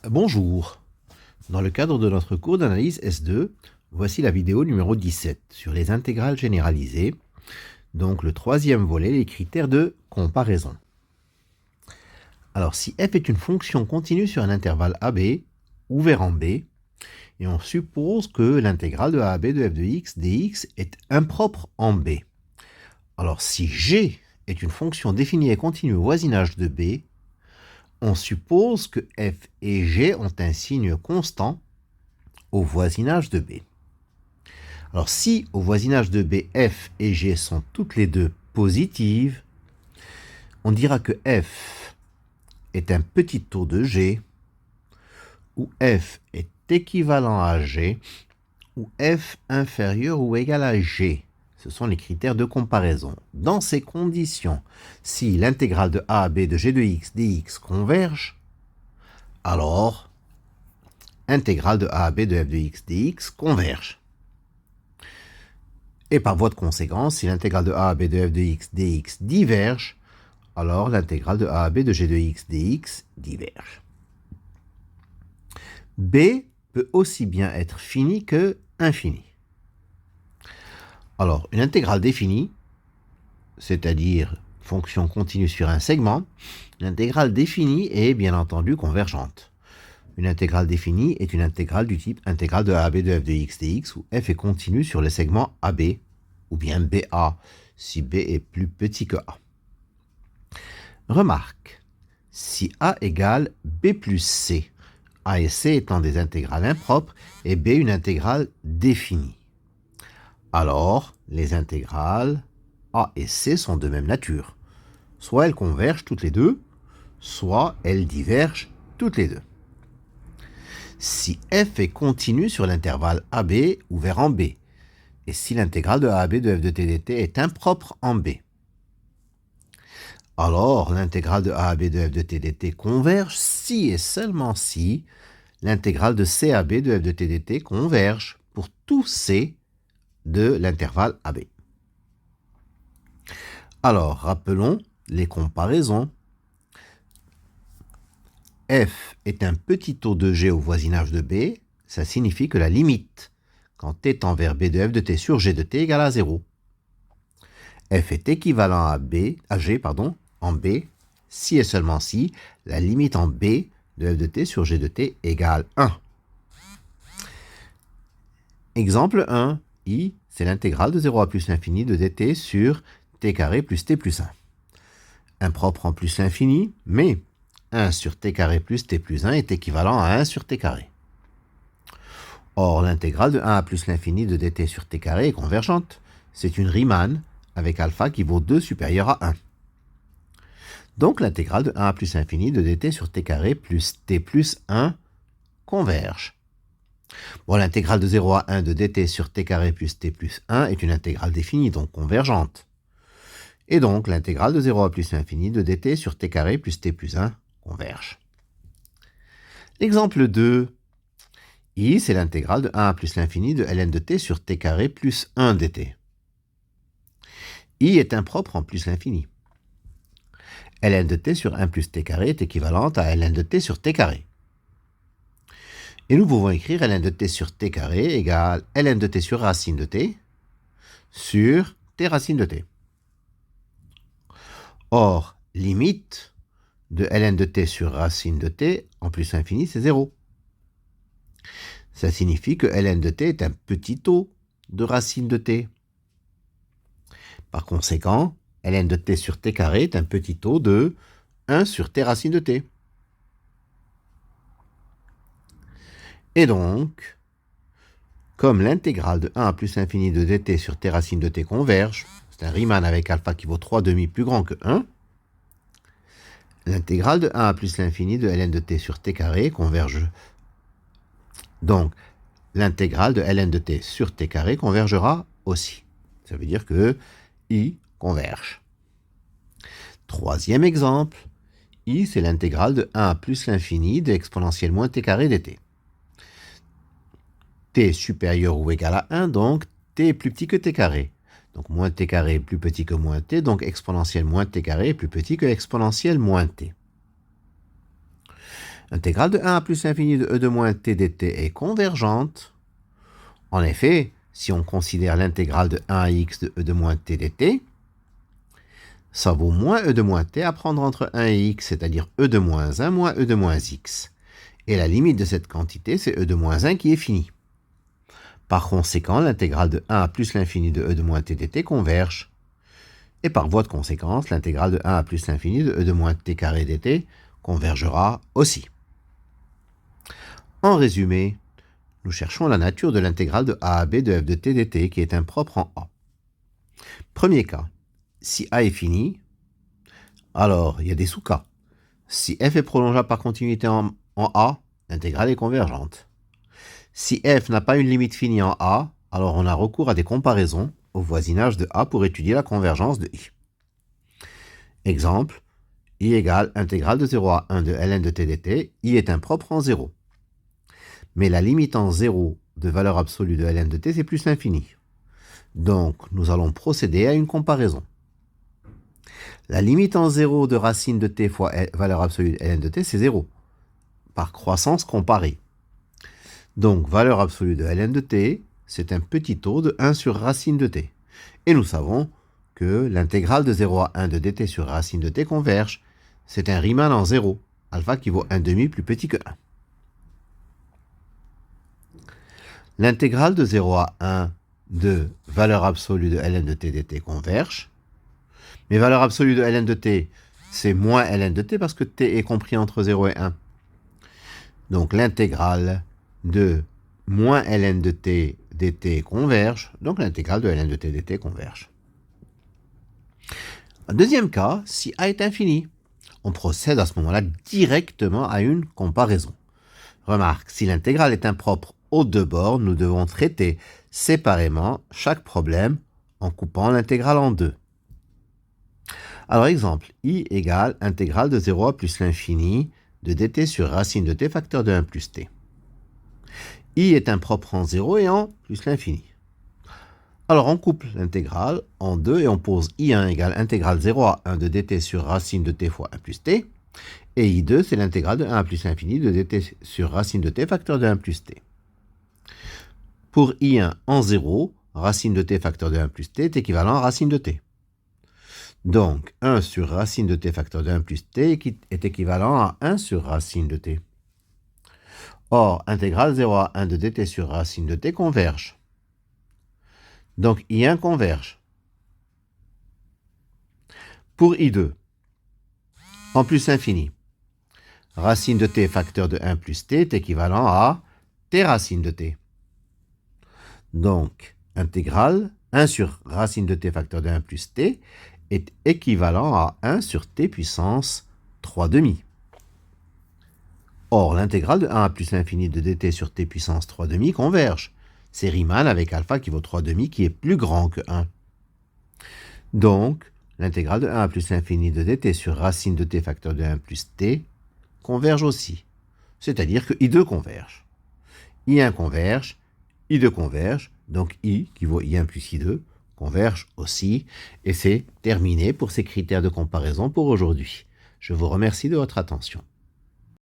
Bonjour. Dans le cadre de notre cours d'analyse S2, voici la vidéo numéro 17 sur les intégrales généralisées, donc le troisième volet, les critères de comparaison. Alors, si f est une fonction continue sur un intervalle AB, ouvert en B, et on suppose que l'intégrale de a à b de f de x dx est impropre en B. Alors, si g est une fonction définie et continue au voisinage de B, on suppose que f et g ont un signe constant au voisinage de B. Alors si au voisinage de B, f et g sont toutes les deux positives, on dira que f est un petit taux de g, où f est équivalent à g, ou f inférieur ou égal à g. Ce sont les critères de comparaison. Dans ces conditions, si l'intégrale de a à b de g de x dx converge, alors intégrale de a à b de f de x dx converge. Et par voie de conséquence, si l'intégrale de a à b de f de x dx diverge, alors l'intégrale de a à b de g de x dx diverge. B peut aussi bien être fini que infini. Alors, une intégrale définie, c'est-à-dire fonction continue sur un segment, l'intégrale définie est bien entendu convergente. Une intégrale définie est une intégrale du type intégrale de a à b de f de x dx où f est continue sur le segment AB, ou bien BA, si B est plus petit que A. Remarque, si A égale B plus C, A et C étant des intégrales impropres, et B une intégrale définie, alors les intégrales A et C sont de même nature. Soit elles convergent toutes les deux, soit elles divergent toutes les deux. Si f est continue sur l'intervalle AB ouvert en B, et si l'intégrale de a à b de f de t dt est impropre en B, alors l'intégrale de a à b de f de t dt converge si et seulement si l'intégrale de c à b de f de t dt converge pour tout c de l'intervalle AB. Alors, rappelons les comparaisons. F est un petit taux de g au voisinage de B, ça signifie que la limite quand t tend vers b de f de t sur g de t égale à 0. F est équivalent à g en B, si et seulement si la limite en B de f de t sur g de t égale 1. Exemple 1, I, c'est l'intégrale de 0 à plus l'infini de dt sur t carré plus t plus 1. Impropre en plus l'infini, mais 1 sur t carré plus t plus 1 est équivalent à 1 sur t carré. Or, l'intégrale de 1 à plus l'infini de dt sur t carré est convergente. C'est une Riemann avec alpha qui vaut 2 supérieur à 1. Donc, l'intégrale de 1 à plus l'infini de dt sur t carré plus t plus 1 converge. Bon, l'intégrale de 0 à 1 de dt sur t carré plus t plus 1 est une intégrale définie, donc convergente. Et donc, l'intégrale de 0 à plus l'infini de dt sur t carré plus t plus 1 converge. L'exemple 2, I, c'est l'intégrale de 1 à plus l'infini de ln de t sur t carré plus 1 dt. I est impropre en plus l'infini. Ln de t sur 1 plus t carré est équivalente à ln de t sur t carré. Et nous pouvons écrire ln de t sur t carré égale ln de t sur racine de t sur t racine de t. Or, limite de ln de t sur racine de t en plus infini, c'est 0. Ça signifie que ln de t est un petit taux de racine de t. Par conséquent, ln de t sur t carré est un petit taux de 1 sur t racine de t. Et donc, comme l'intégrale de 1 à plus l'infini de dt sur t racine de t converge, c'est un Riemann avec alpha qui vaut 3 demi plus grand que 1, l'intégrale de 1 à plus l'infini de ln de t sur t carré converge. Donc, l'intégrale de ln de t sur t carré convergera aussi. Ça veut dire que I converge. Troisième exemple, I, c'est l'intégrale de 1 à plus l'infini de exponentielle moins t carré dt. T supérieur ou égal à 1, donc t est plus petit que t carré. Donc moins t carré est plus petit que moins t, donc exponentielle moins t carré est plus petit que exponentielle moins t. L'intégrale de 1 à plus l'infini de e de moins t dt est convergente. En effet, si on considère l'intégrale de 1 à x de e de moins t dt, ça vaut moins e de moins t à prendre entre 1 et x, c'est-à-dire e de moins 1 moins e de moins x. Et la limite de cette quantité, c'est e de moins 1 qui est finie. Par conséquent, l'intégrale de 1 à plus l'infini de e de moins t dt converge. Et par voie de conséquence, l'intégrale de 1 à plus l'infini de e de moins t carré dt convergera aussi. En résumé, nous cherchons la nature de l'intégrale de a à b de f de t dt qui est impropre en A. Premier cas, si A est fini, alors il y a des sous-cas. Si f est prolongeable par continuité en A, l'intégrale est convergente. Si f n'a pas une limite finie en A, alors on a recours à des comparaisons au voisinage de A pour étudier la convergence de I. Exemple, I égale intégrale de 0 à 1 de ln de t dt, I est impropre en 0. Mais la limite en 0 de valeur absolue de ln de t, c'est plus l'infini. Donc, nous allons procéder à une comparaison. La limite en 0 de racine de t fois valeur absolue de ln de t, c'est 0, par croissance comparée. Donc, valeur absolue de ln de t, c'est un petit taux de 1 sur racine de t. Et nous savons que l'intégrale de 0 à 1 de dt sur racine de t converge. C'est un Riemann en 0, alpha qui vaut 1,5 plus petit que 1. L'intégrale de 0 à 1 de valeur absolue de ln de t dt converge. Mais valeur absolue de ln de t, c'est moins ln de t parce que t est compris entre 0 et 1. Donc l'intégrale de moins ln de t dt converge, donc l'intégrale de ln de t dt converge. Deuxième cas, si a est infini, on procède à ce moment-là directement à une comparaison. Remarque, si l'intégrale est impropre aux deux bords, nous devons traiter séparément chaque problème en coupant l'intégrale en deux. Alors exemple, I égale intégrale de 0 à plus l'infini de dt sur racine de t facteur de 1 plus t. I est impropre en 0 et en plus l'infini. Alors on couple l'intégrale en deux et on pose I1 égale intégrale 0 à 1 de dt sur racine de t fois 1 plus t. Et I2, c'est l'intégrale de 1 à plus l'infini de dt sur racine de t facteur de 1 plus t. Pour I1 en 0, racine de t facteur de 1 plus t est équivalent à racine de t. Donc 1 sur racine de t facteur de 1 plus t est équivalent à 1 sur racine de t. Or, intégrale 0 à 1 de dt sur racine de t converge. Donc I1 converge. Pour I2, en plus infini, racine de t facteur de 1 plus t est équivalent à t racine de t. Donc, intégrale 1 sur racine de t facteur de 1 plus t est équivalent à 1 sur t puissance 3 demi. Or, l'intégrale de 1 à plus l'infini de dt sur t puissance 3 demi converge. C'est Riemann avec alpha qui vaut 3 demi qui est plus grand que 1. Donc, l'intégrale de 1 à plus l'infini de dt sur racine de t facteur de 1 plus t converge aussi. C'est-à-dire que I2 converge. I1 converge, I2 converge, donc I, qui vaut I1 plus I2, converge aussi. Et c'est terminé pour ces critères de comparaison pour aujourd'hui. Je vous remercie de votre attention.